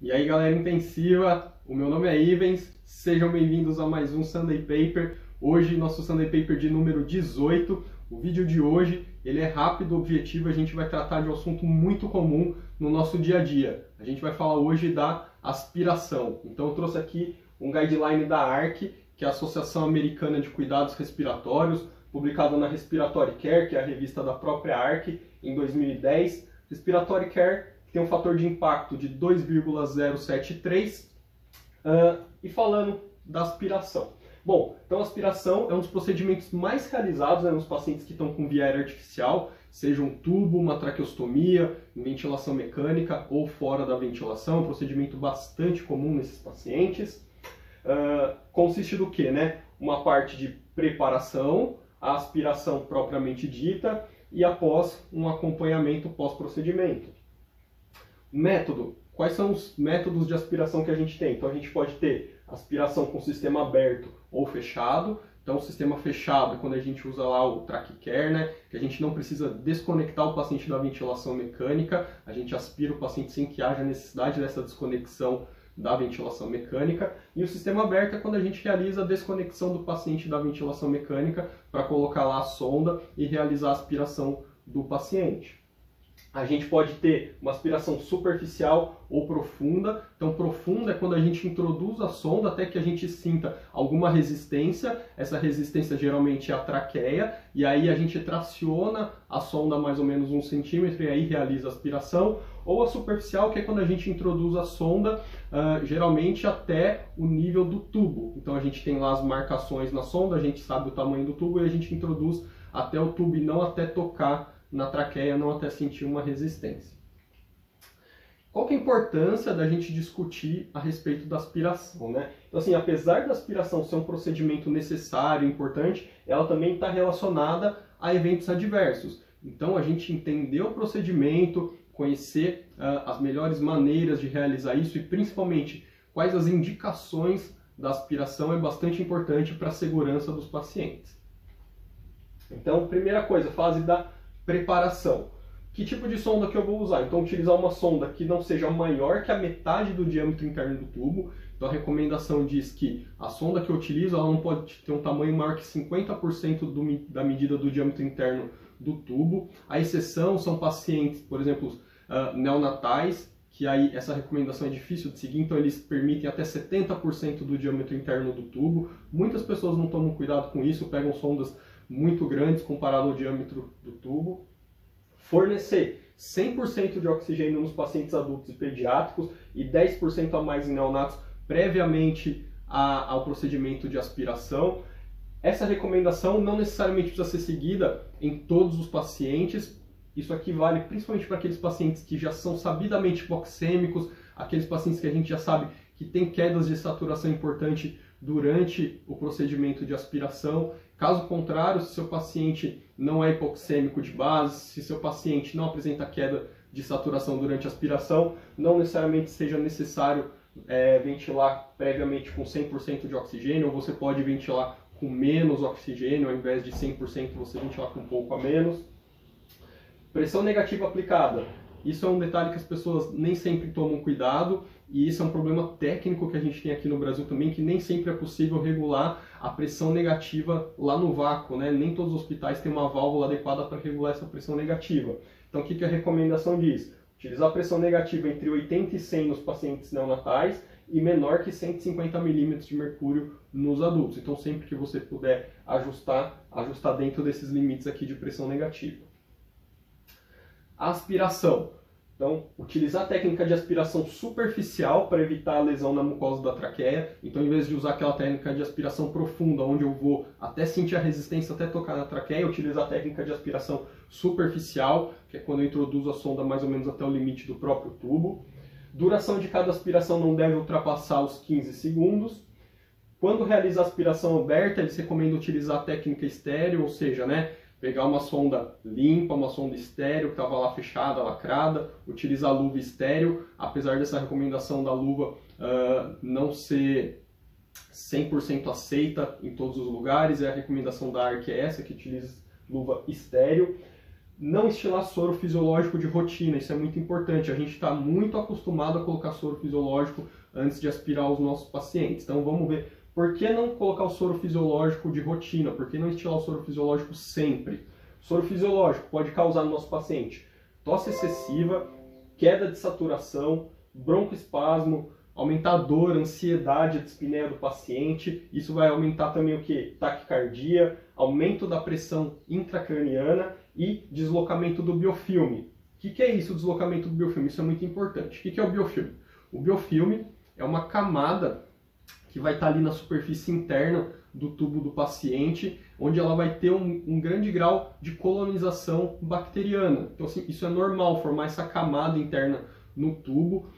E aí, galera intensiva, o meu nome é Ivens, sejam bem-vindos a mais um Sunday Paper. Hoje, nosso Sunday Paper de número 18. O vídeo de hoje, ele é rápido, objetivo, a gente vai tratar de um assunto muito comum no nosso dia a dia. A gente vai falar hoje da aspiração. Então eu trouxe aqui um guideline da ARC, que é a Associação Americana de Cuidados Respiratórios, publicado na Respiratory Care, que é a revista da própria ARC, em 2010. Respiratory Care tem um fator de impacto de 2,073 e falando da aspiração. Bom, então a aspiração é um dos procedimentos mais realizados nos pacientes que estão com via aérea artificial, seja um tubo, uma traqueostomia, ventilação mecânica ou fora da ventilação, um procedimento bastante comum nesses pacientes. Consiste do que, né? Uma parte de preparação, a aspiração propriamente dita e após um acompanhamento pós-procedimento. Método. Quais são os métodos de aspiração que a gente tem? Então a gente pode ter aspiração com sistema aberto ou fechado. Então o sistema fechado é quando a gente usa lá o TraqueCare, né? Que a gente não precisa desconectar o paciente da ventilação mecânica, a gente aspira o paciente sem que haja necessidade dessa desconexão da ventilação mecânica. E o sistema aberto é quando a gente realiza a desconexão do paciente da ventilação mecânica para colocar lá a sonda e realizar a aspiração do paciente. A gente pode ter uma aspiração superficial ou profunda. Então, profunda é quando a gente introduz a sonda até que a gente sinta alguma resistência. Essa resistência geralmente é a traqueia. E aí a gente traciona a sonda mais ou menos 1 centímetro e aí realiza a aspiração. Ou a superficial, que é quando a gente introduz a sonda geralmente até o nível do tubo. Então, a gente tem lá as marcações na sonda, a gente sabe o tamanho do tubo e a gente introduz até o tubo e não até tocar na traqueia, não até sentir uma resistência. Qual que é a importância da gente discutir a respeito da aspiração, né? Então, assim, apesar da aspiração ser um procedimento necessário, importante, ela também está relacionada a eventos adversos. Então, a gente entender o procedimento, conhecer as melhores maneiras de realizar isso e, principalmente, quais as indicações da aspiração é bastante importante para a segurança dos pacientes. Então, primeira coisa, fase da preparação. Que tipo de sonda que eu vou usar? Então, utilizar uma sonda que não seja maior que a metade do diâmetro interno do tubo. Então, a recomendação diz que a sonda que eu utilizo ela não pode ter um tamanho maior que 50% da medida do diâmetro interno do tubo. A exceção são pacientes, por exemplo, neonatais, que aí essa recomendação é difícil de seguir, então eles permitem até 70% do diâmetro interno do tubo. Muitas pessoas não tomam cuidado com isso, pegam sondas muito grandes comparado ao diâmetro do tubo. Fornecer 100% de oxigênio nos pacientes adultos e pediátricos e 10% a mais em neonatos previamente ao procedimento de aspiração. Essa recomendação não necessariamente precisa ser seguida em todos os pacientes. Isso aqui vale principalmente para aqueles pacientes que já são sabidamente hipoxêmicos, aqueles pacientes que a gente já sabe que tem quedas de saturação importante durante o procedimento de aspiração. Caso contrário, se seu paciente não é hipoxêmico de base, se seu paciente não apresenta queda de saturação durante a aspiração, não necessariamente seja necessário ventilar previamente com 100% de oxigênio, ou você pode ventilar com menos oxigênio, ao invés de 100% você ventilar com um pouco a menos. Pressão negativa aplicada. Isso é um detalhe que as pessoas nem sempre tomam cuidado e isso é um problema técnico que a gente tem aqui no Brasil também, que nem sempre é possível regular a pressão negativa lá no vácuo, né? Nem todos os hospitais têm uma válvula adequada para regular essa pressão negativa. Então o que a recomendação diz? Utilizar a pressão negativa entre 80 e 100 nos pacientes neonatais e menor que 150 milímetros de mercúrio nos adultos. Então sempre que você puder ajustar dentro desses limites aqui de pressão negativa. Aspiração. Então, utilizar a técnica de aspiração superficial para evitar a lesão na mucosa da traqueia. Então, em vez de usar aquela técnica de aspiração profunda, onde eu vou até sentir a resistência, até tocar na traqueia, utilizar a técnica de aspiração superficial, que é quando eu introduzo a sonda mais ou menos até o limite do próprio tubo. Duração de cada aspiração não deve ultrapassar os 15 segundos. Quando realiza a aspiração aberta, eles recomendam utilizar a técnica estéreo, ou seja, né, pegar uma sonda limpa, uma sonda estéreo que estava lá fechada, lacrada, utilizar a luva estéreo, apesar dessa recomendação da luva não ser 100% aceita em todos os lugares, a recomendação da ARC é essa, que utiliza luva estéreo. Não estilar soro fisiológico de rotina, isso é muito importante. A gente está muito acostumado a colocar soro fisiológico antes de aspirar os nossos pacientes. Então vamos ver por que não colocar o soro fisiológico de rotina, por que não estilar o soro fisiológico sempre. O soro fisiológico pode causar no nosso paciente tosse excessiva, queda de saturação, broncoespasmo, aumentar a dor, ansiedade, a dispneia do paciente. Isso vai aumentar também o que? Taquicardia, aumento da pressão intracraniana e deslocamento do biofilme. O que é isso, o deslocamento do biofilme? Isso é muito importante. O que é o biofilme? O biofilme é uma camada que vai estar ali na superfície interna do tubo do paciente, onde ela vai ter um grande grau de colonização bacteriana. Então, assim, isso é normal, formar essa camada interna no tubo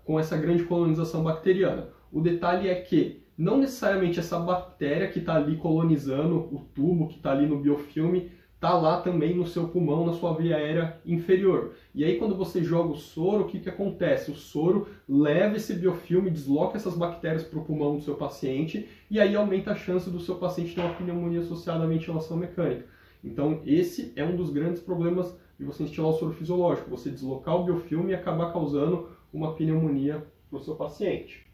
com essa grande colonização bacteriana. O detalhe é que não necessariamente essa bactéria que está ali colonizando o tubo, que está ali no biofilme, está lá também no seu pulmão, na sua via aérea inferior. E aí quando você joga o soro, o que acontece? O soro leva esse biofilme, desloca essas bactérias para o pulmão do seu paciente e aí aumenta a chance do seu paciente ter uma pneumonia associada à ventilação mecânica. Então esse é um dos grandes problemas de você estilar o soro fisiológico, você deslocar o biofilme e acabar causando uma pneumonia para o seu paciente.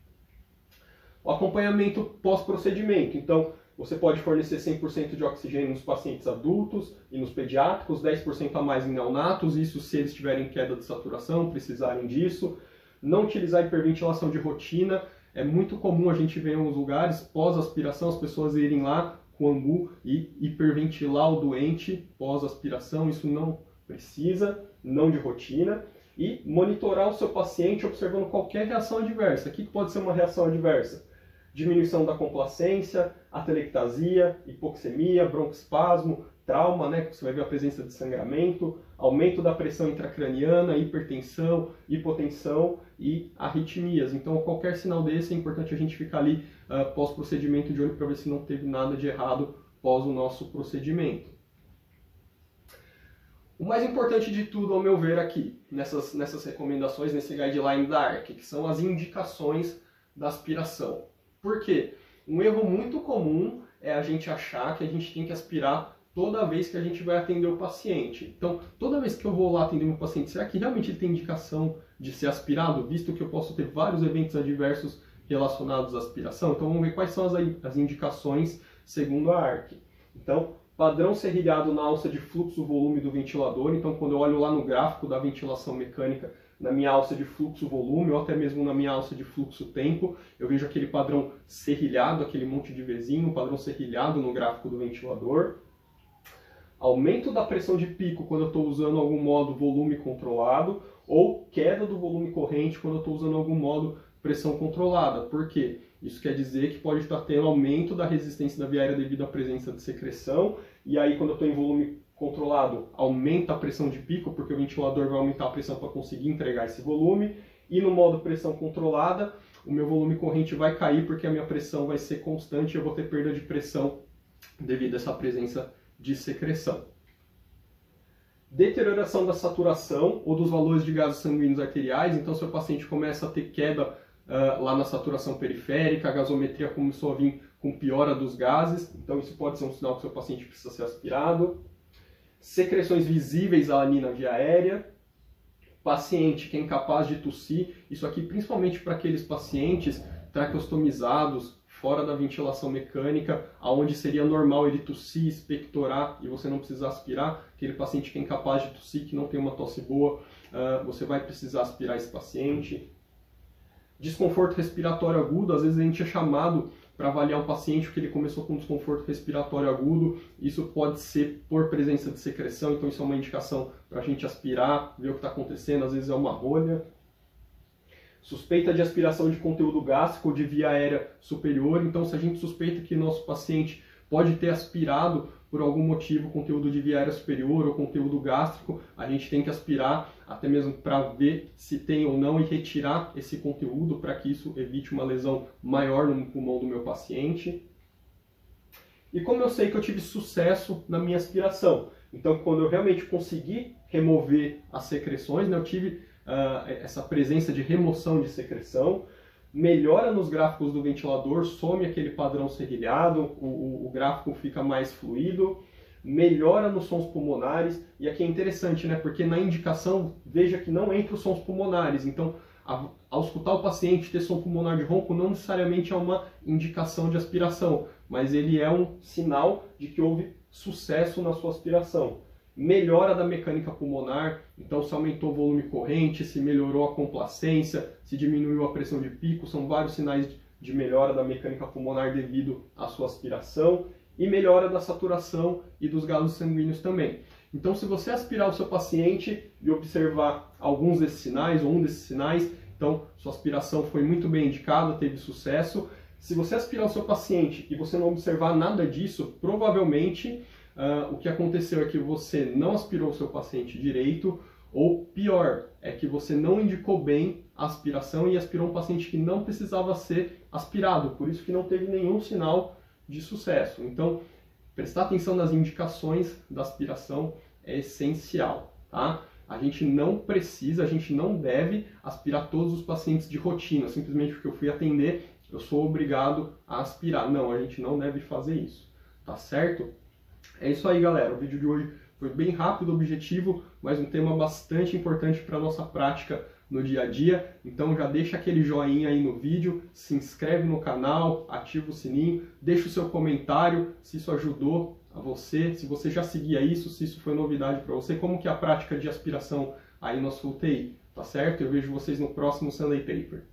O acompanhamento pós-procedimento. Então, você pode fornecer 100% de oxigênio nos pacientes adultos e nos pediátricos, 10% a mais em neonatos, isso se eles tiverem queda de saturação, precisarem disso. Não utilizar hiperventilação de rotina. É muito comum a gente ver em alguns lugares, pós-aspiração, as pessoas irem lá com o AMBU e hiperventilar o doente pós-aspiração. Isso não precisa, não de rotina. E monitorar o seu paciente observando qualquer reação adversa. O que pode ser uma reação adversa? Diminuição da complacência, atelectasia, hipoxemia, broncoespasmo, trauma, né? Você vai ver a presença de sangramento, aumento da pressão intracraniana, hipertensão, hipotensão e arritmias. Então, qualquer sinal desse é importante a gente ficar ali pós-procedimento de olho para ver se não teve nada de errado pós o nosso procedimento. O mais importante de tudo, ao meu ver, aqui, nessas recomendações, nesse guideline da ARC, que são as indicações da aspiração. Por quê? Um erro muito comum é a gente achar que a gente tem que aspirar toda vez que a gente vai atender o paciente. Então, toda vez que eu vou lá atender meu paciente, será que realmente ele tem indicação de ser aspirado, visto que eu posso ter vários eventos adversos relacionados à aspiração? Então, vamos ver quais são as indicações segundo a ARC. Então, padrão serrilhado na alça de fluxo-volume do ventilador. Então, quando eu olho lá no gráfico da ventilação mecânica, na minha alça de fluxo-volume, ou até mesmo na minha alça de fluxo-tempo, eu vejo aquele padrão serrilhado, aquele monte de Vzinho, padrão serrilhado no gráfico do ventilador. Aumento da pressão de pico quando eu estou usando algum modo volume controlado, ou queda do volume corrente quando eu estou usando algum modo pressão controlada. Por quê? Isso quer dizer que pode estar tendo aumento da resistência da via aérea devido à presença de secreção, e aí quando eu estou em volume controlado, aumenta a pressão de pico, porque o ventilador vai aumentar a pressão para conseguir entregar esse volume, e no modo pressão controlada, o meu volume corrente vai cair, porque a minha pressão vai ser constante e eu vou ter perda de pressão devido a essa presença de secreção. Deterioração da saturação ou dos valores de gases sanguíneos arteriais. Então, se o paciente começa a ter queda lá na saturação periférica, a gasometria começou a vir com piora dos gases, então isso pode ser um sinal que o seu paciente precisa ser aspirado. Secreções visíveis ali na via aérea. Paciente que é incapaz de tossir, isso aqui principalmente para aqueles pacientes traqueostomizados, fora da ventilação mecânica, aonde seria normal ele tossir, expectorar e você não precisar aspirar. Aquele paciente que é incapaz de tossir, que não tem uma tosse boa, você vai precisar aspirar esse paciente. Desconforto respiratório agudo, às vezes a gente é chamado para avaliar um paciente que ele começou com desconforto respiratório agudo, isso pode ser por presença de secreção, então isso é uma indicação para a gente aspirar, ver o que está acontecendo, às vezes é uma rolha. Suspeita de aspiração de conteúdo gástrico ou de via aérea superior, então se a gente suspeita que nosso paciente pode ter aspirado por algum motivo conteúdo de via aérea superior ou conteúdo gástrico, a gente tem que aspirar até mesmo para ver se tem ou não e retirar esse conteúdo para que isso evite uma lesão maior no pulmão do meu paciente. E como eu sei que eu tive sucesso na minha aspiração? Então, quando eu realmente consegui remover as secreções, né, eu tive essa presença de remoção de secreção, melhora nos gráficos do ventilador, some aquele padrão serrilhado, o gráfico fica mais fluido, melhora nos sons pulmonares, e aqui é interessante, né? Porque na indicação, veja que não entra os sons pulmonares, então ao escutar o paciente ter som pulmonar de ronco, não necessariamente é uma indicação de aspiração, mas ele é um sinal de que houve sucesso na sua aspiração. Melhora da mecânica pulmonar, então se aumentou o volume corrente, se melhorou a complacência, se diminuiu a pressão de pico, são vários sinais de melhora da mecânica pulmonar devido à sua aspiração, e melhora da saturação e dos gases sanguíneos também. Então, se você aspirar o seu paciente e observar alguns desses sinais, ou um desses sinais, então sua aspiração foi muito bem indicada, teve sucesso. Se você aspirar o seu paciente e você não observar nada disso, provavelmente o que aconteceu é que você não aspirou o seu paciente direito, ou pior, é que você não indicou bem a aspiração e aspirou um paciente que não precisava ser aspirado, por isso que não teve nenhum sinal de sucesso. Então, prestar atenção nas indicações da aspiração é essencial, tá? A gente não precisa, a gente não deve aspirar todos os pacientes de rotina, simplesmente porque eu fui atender, eu sou obrigado a aspirar. Não, a gente não deve fazer isso, tá certo? É isso aí, galera. O vídeo de hoje foi bem rápido, objetivo, mas um tema bastante importante para a nossa prática no dia a dia. Então já deixa aquele joinha aí no vídeo, se inscreve no canal, ativa o sininho, deixa o seu comentário se isso ajudou a você, se você já seguia isso, se isso foi novidade para você, como que é a prática de aspiração aí na sua UTI, tá certo? Eu vejo vocês no próximo Sunday Paper.